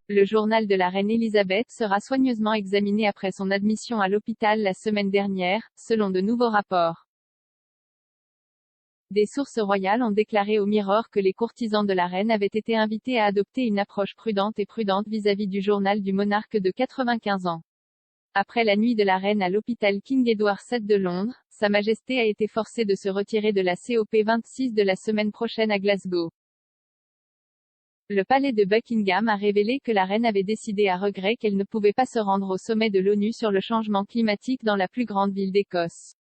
le journal de la reine Elisabeth sera soigneusement examiné après son admission à l'hôpital la semaine dernière, selon de nouveaux rapports. Des sources royales ont déclaré au Mirror que les courtisans de la reine avaient été invités à adopter une approche prudente vis-à-vis du journal du monarque de 95 ans. Après la nuit de la reine à l'hôpital King Edward VII de Londres, Sa Majesté a été forcée de se retirer de la COP26 de la semaine prochaine à Glasgow. Le palais de Buckingham a révélé que la reine avait décidé à regret qu'elle ne pouvait pas se rendre au sommet de l'ONU sur le changement climatique dans la plus grande ville d'Écosse.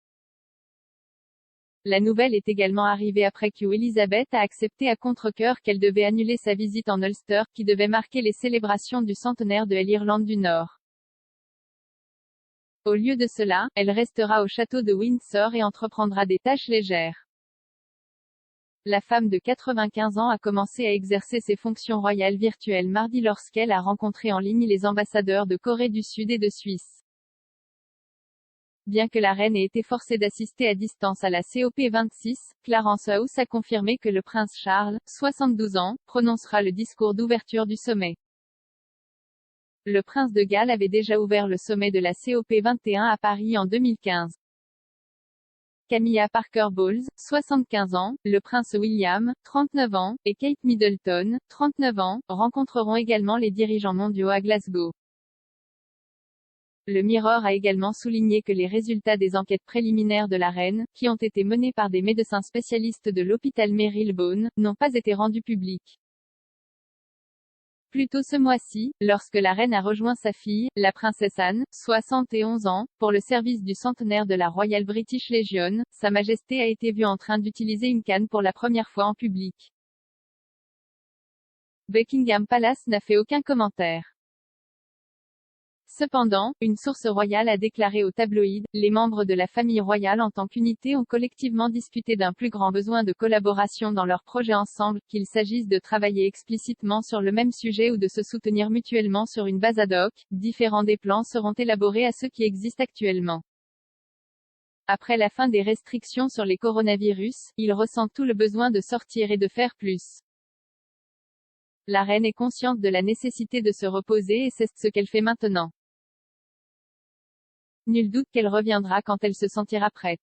La nouvelle est également arrivée après que Elisabeth a accepté à contre-cœur qu'elle devait annuler sa visite en Ulster, qui devait marquer les célébrations du centenaire de l'Irlande du Nord. Au lieu de cela, elle restera au château de Windsor et entreprendra des tâches légères. La femme de 95 ans a commencé à exercer ses fonctions royales virtuelles mardi lorsqu'elle a rencontré en ligne les ambassadeurs de Corée du Sud et de Suisse. Bien que la reine ait été forcée d'assister à distance à la COP26, Clarence House a confirmé que le prince Charles, 72 ans, prononcera le discours d'ouverture du sommet. Le prince de Galles avait déjà ouvert le sommet de la COP21 à Paris en 2015. Camilla Parker Bowles, 75 ans, le prince William, 39 ans, et Kate Middleton, 39 ans, rencontreront également les dirigeants mondiaux à Glasgow. Le Mirror a également souligné que les résultats des enquêtes préliminaires de la reine, qui ont été menées par des médecins spécialistes de l'hôpital Marylebone, n'ont pas été rendus publics. Plus tôt ce mois-ci, lorsque la reine a rejoint sa fille, la princesse Anne, 71 ans, pour le service du centenaire de la Royal British Legion, Sa Majesté a été vue en train d'utiliser une canne pour la première fois en public. Buckingham Palace n'a fait aucun commentaire. Cependant, une source royale a déclaré au tabloïd, les membres de la famille royale en tant qu'unité ont collectivement discuté d'un plus grand besoin de collaboration dans leurs projets ensemble, qu'il s'agisse de travailler explicitement sur le même sujet ou de se soutenir mutuellement sur une base ad hoc. Différents des plans seront élaborés à ceux qui existent actuellement. Après la fin des restrictions sur les coronavirus, il ressent tout le besoin de sortir et de faire plus. La reine est consciente de la nécessité de se reposer et c'est ce qu'elle fait maintenant. Nul doute qu'elle reviendra quand elle se sentira prête.